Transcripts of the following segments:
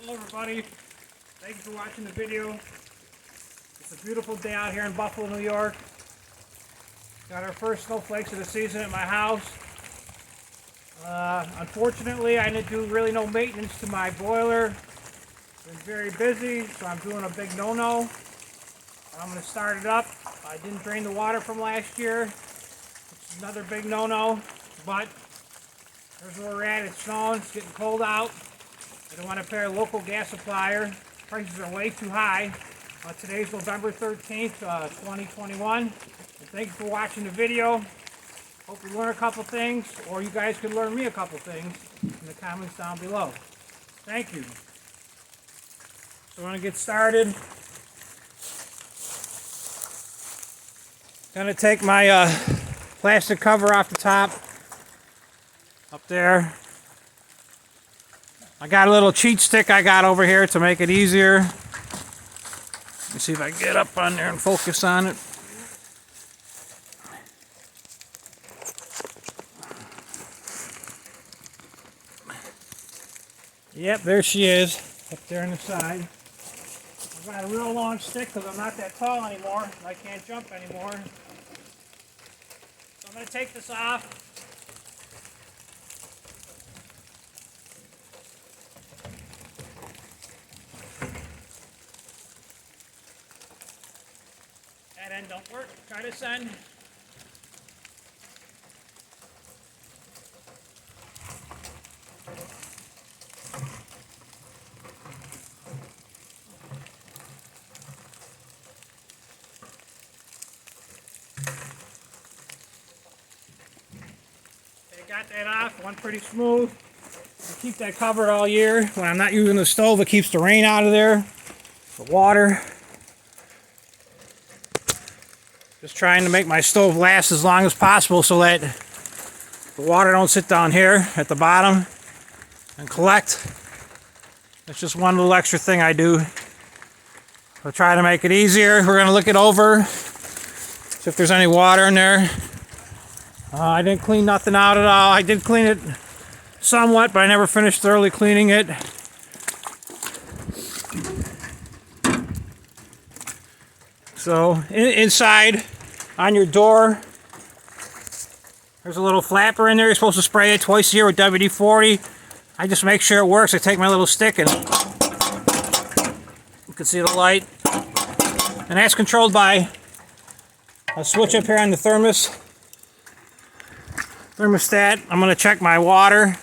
Hello everybody, thank you for watching the video. It's a beautiful day out here in Buffalo, New York. Got our first snowflakes of the season at my house. Unfortunately, I didn't do really no maintenance to my boiler. Been very busy, so I'm doing a big no-no. I'm going to start it up. I didn't drain the water from last year, which is another big no-no, but there's where we're at. It's snowing, it's getting cold out. I don't want to pay a local gas supplier. Prices are way too high. Today's November 13th, 2021. And thank you for watching the video. Hope you learn a couple things, or you guys can learn me a couple things in the comments down below. Thank you. So we're going to get started. Going to take my plastic cover off the top. Up there. I got a little cheat stick I got over here to make it easier. Let me see if I can get up on there and focus on it. Yep, there she is, up there on the side. I've got a real long stick because I'm not that tall anymore and I can't jump anymore. So I'm going to take this off. That end don't work. Try this end. Okay, got that off. Went pretty smooth. I keep that covered all year. When I'm not using the stove, it keeps the rain out of there. The water. Just trying to make my stove last as long as possible so that the water don't sit down here at the bottom and collect. That's just one little extra thing I do. I'll try to make it easier. We're going to look it over, see if there's any water in there. I didn't clean nothing out at all. I did clean it somewhat, but I never finished thoroughly cleaning it. So inside on your door, there's a little flapper in there. You're supposed to spray it twice a year with WD-40. I just make sure it works. I take my little stick and you can see the light. And that's controlled by a switch up here on the thermostat. I'm going to check my water,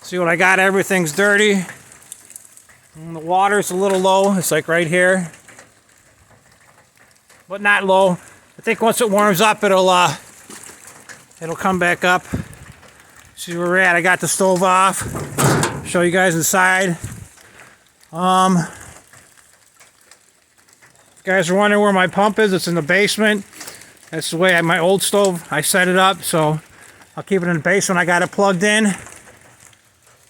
see what I got. Everything's dirty. And the water's a little low. It's like right here. But not low. I think once it warms up, it'll come back up. See where we're at. I got the stove off. Show you guys inside. You guys are wondering where my pump is. It's in the basement. That's the way my old stove, I set it up. So I'll keep it in the basement. I got it plugged in.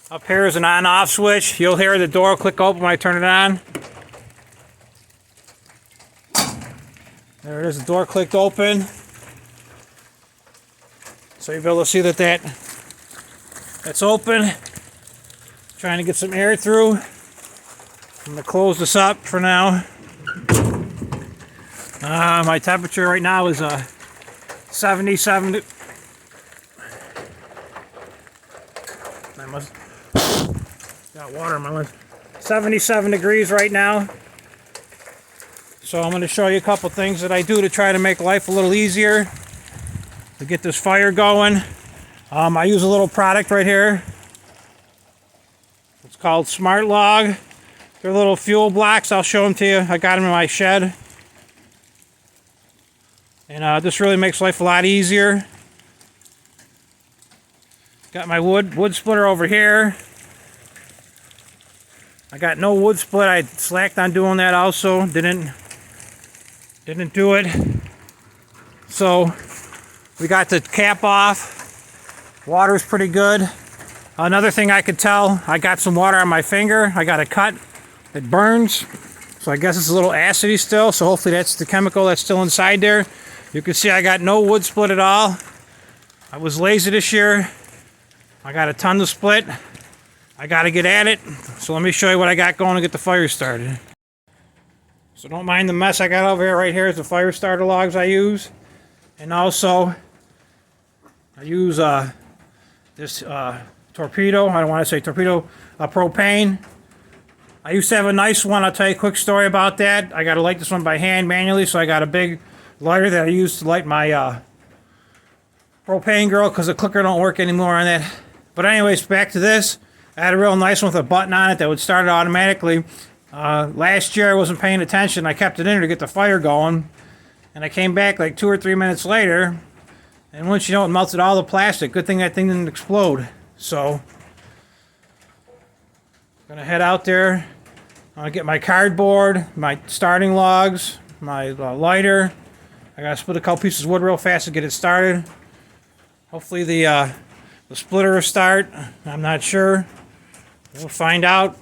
Up here is an on-off switch. You'll hear the door click open when I turn it on. There it is, the door clicked open. So you'll be able to see that's open. Trying to get some air through. I'm going to close this up for now. My temperature right now is 77. I must got water in my lens. 77 degrees right now. So I'm going to show you a couple things that I do to try to make life a little easier to get this fire going. I use a little product right here. It's called Smart Log. They're little fuel blocks. I'll show them to you. I got them in my shed. And this really makes life a lot easier. Got my wood splitter over here. I got no wood split. I slacked on doing that also. Didn't do it. So we got the cap off. Water's pretty good. Another thing I could tell, I got some water on my finger. I got a cut. It burns. So I guess it's a little acidy still. So hopefully that's the chemical that's still inside there. You can see I got no wood split at all. I was lazy this year. I got a ton to split. I got to get at it. So let me show you what I got going to get the fire started. So don't mind the mess I got over here. Right here is the fire starter logs I use. And also, I use this torpedo. I don't want to say torpedo, propane. I used to have a nice one. I'll tell you a quick story about that. I got to light this one by hand manually, so I got a big lighter that I use to light my propane grill because the clicker don't work anymore on that. But anyways, back to this. I had a real nice one with a button on it that would start it automatically. Last year I wasn't paying attention. I kept it in there to get the fire going. And I came back like 2 or 3 minutes later. And once you know, it melted all the plastic. Good thing that thing didn't explode. So, I'm going to head out there. I'm going to get my cardboard, my starting logs, my lighter. I got to split a couple pieces of wood real fast to get it started. Hopefully the splitter will start. I'm not sure. We'll find out.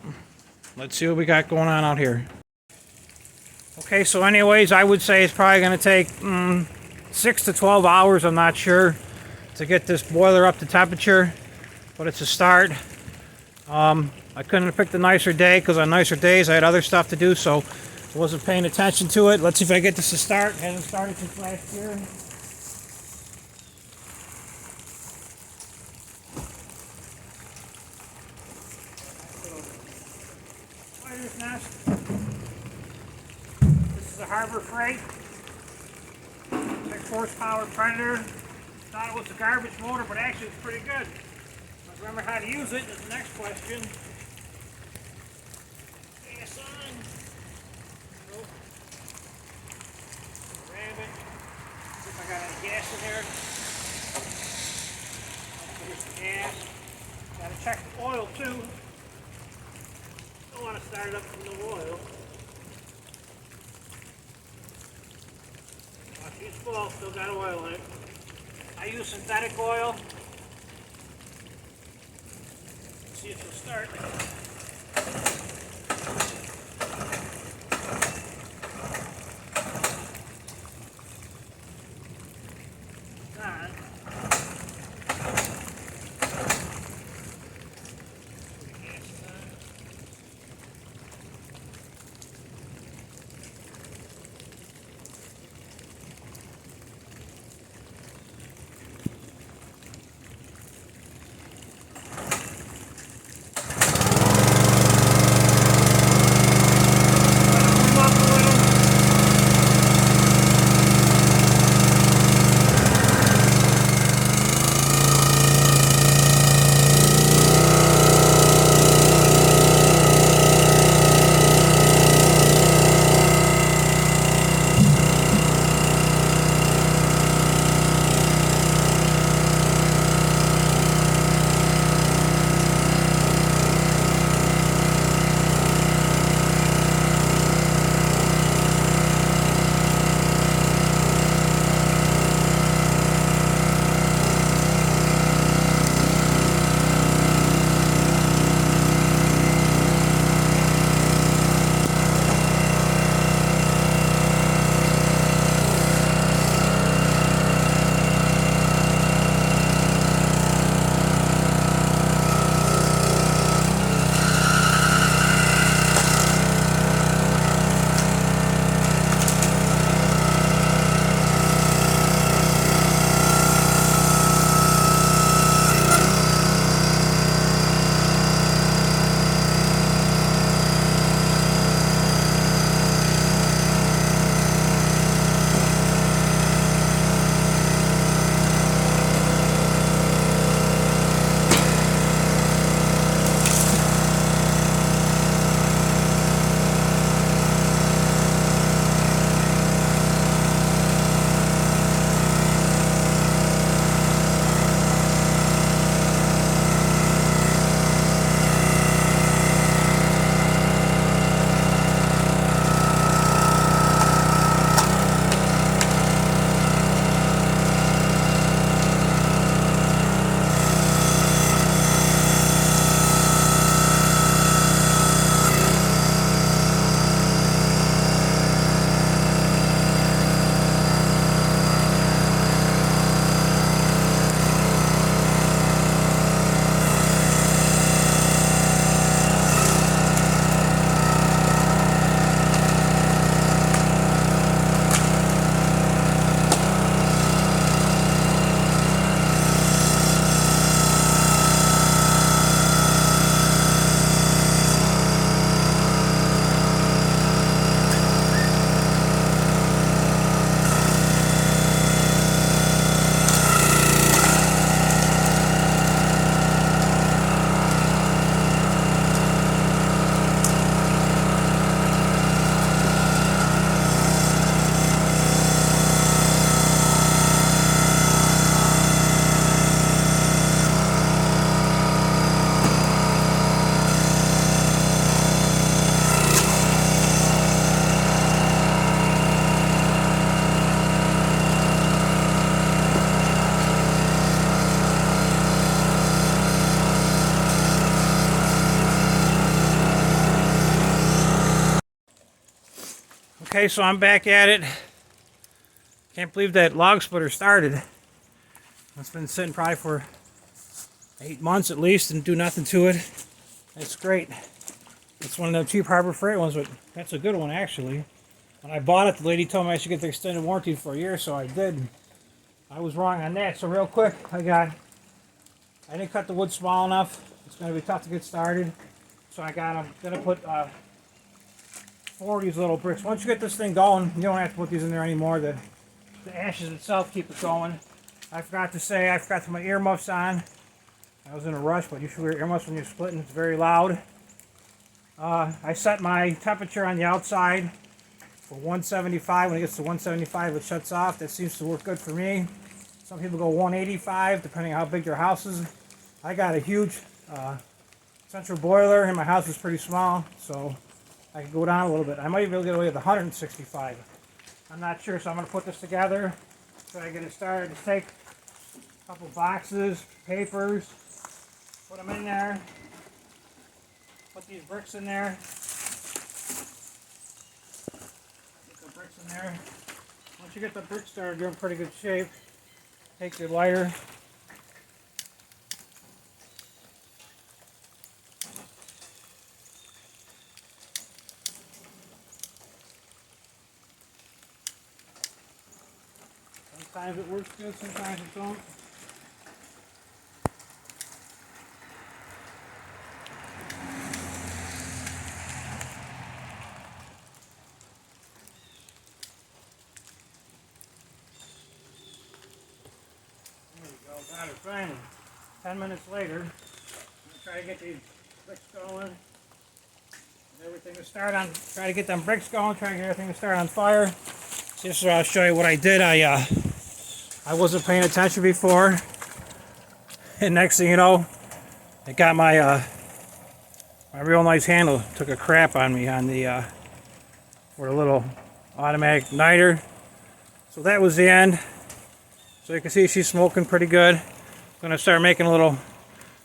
Let's see what we got going on out here. Okay, so anyways, I would say it's probably going to take 6 to 12 hours, I'm not sure, to get this boiler up to temperature, but it's a start. I couldn't have picked a nicer day because on nicer days I had other stuff to do, so I wasn't paying attention to it. Let's see if I get this to start. It hasn't started since last year. Spider's nest. This is a Harbor Freight 6 horsepower Predator. Thought it was a garbage motor, but actually it's pretty good. But remember how to use it is the next question. Gas on. Nope. Grab it. See if I got any gas in here. There's the gas. Gotta check the oil too. Don't want to start it up with no oil. She's full, still got oil in it. I use synthetic oil. Let's see if it'll start. On. Okay, so I'm back at it. Can't believe that log splitter started. It's been sitting probably for 8 months at least and do nothing to it. It's great. It's one of the cheap Harbor Freight ones, but that's a good one actually. When I bought it, the lady told me I should get the extended warranty for a year, so I did. I was wrong on that. So real quick, I didn't cut the wood small enough. It's going to be tough to get started. So I'm going to put 4 of these little bricks. Once you get this thing going, you don't have to put these in there anymore. The ashes itself keep it going. I forgot to put my earmuffs on. I was in a rush, but you should wear earmuffs when you're splitting. It's very loud. I set my temperature on the outside for 175. When it gets to 175, it shuts off. That seems to work good for me. Some people go 185, depending on how big their house is. I got a huge central boiler, and my house is pretty small, so I can go down a little bit. I might even be able to get away with 165. I'm not sure, so I'm going to put this together. Try to get it started. Just take a couple boxes, papers, put them in there. Put these bricks in there. Put the bricks in there. Once you get the bricks started, you're in pretty good shape. Take your lighter. Sometimes it works good, sometimes it don't. There we go, got it finally. 10 minutes later, I'm going to try to get these bricks going. Everything to start on, try to get them bricks going, try to get everything to start on fire. Just so I'll show you what I did. I wasn't paying attention before, and next thing you know, I got my my real nice handle took a crap on me on the for a little automatic igniter. So that was the end. So you can see she's smoking pretty good. I'm gonna start making a little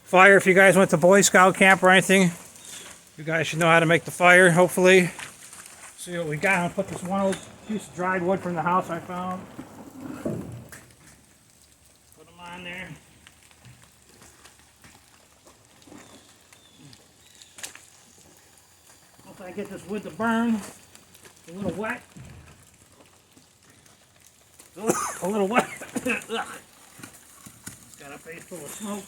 fire. If you guys went to Boy Scout camp or anything, you guys should know how to make the fire, hopefully. See what we got. I'm gonna put this one old piece of dried wood from the house I found. Put them on there. Hopefully I get this wood to burn. A little wet. A little wet. It's got a face full of smoke.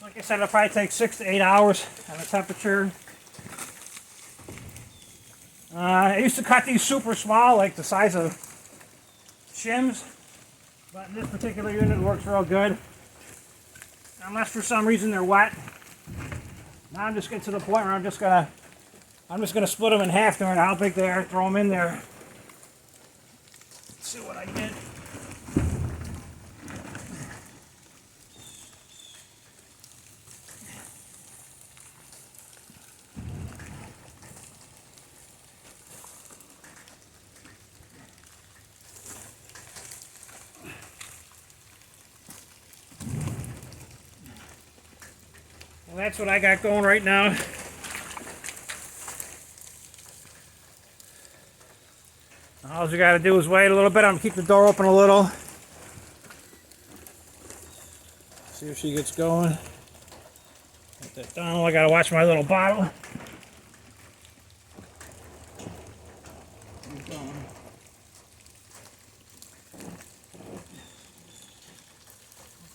Like I said, it'll probably take 6 to 8 hours on the temperature. I used to cut these super small, like the size of shims, but in this particular unit it works real good. Unless for some reason they're wet. Now I'm just getting to the point where I'm just gonna split them in half, no matter how big they are, throw them in there. Let's see what I did. Well, that's what I got going right now. All you got to do is wait a little bit. I'm going to keep the door open a little. See if she gets going. Get that done. I got to watch my little bottle.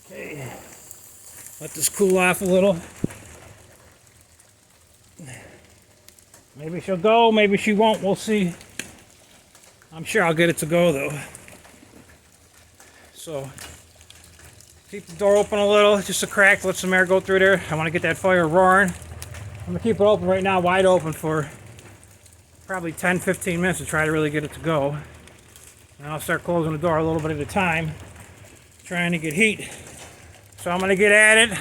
Okay. Let this cool off a little. Maybe she'll go, maybe she won't. We'll see. I'm sure I'll get it to go though. So keep the door open a little, just a crack, let some air go through there. I want to get that fire roaring. I'm gonna keep it open right now, wide open for probably 10-15 minutes to try to really get it to go. And I'll start closing the door a little bit at a time, trying to get heat. So I'm gonna get at it.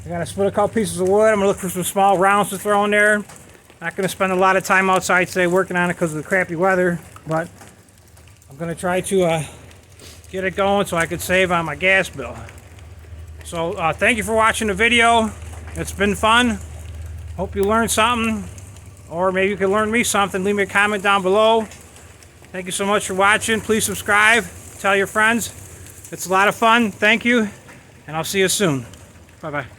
I gotta split a couple pieces of wood. I'm gonna look for some small rounds to throw in there. Not gonna spend a lot of time outside today working on it because of the crappy weather, but I'm gonna try to get it going so I could save on my gas bill. So thank you for watching the video. It's been fun. Hope you learned something, or maybe you can learn me something. Leave me a comment down below. Thank you so much for watching. Please subscribe. Tell your friends. It's a lot of fun. Thank you, and I'll see you soon. Bye-bye.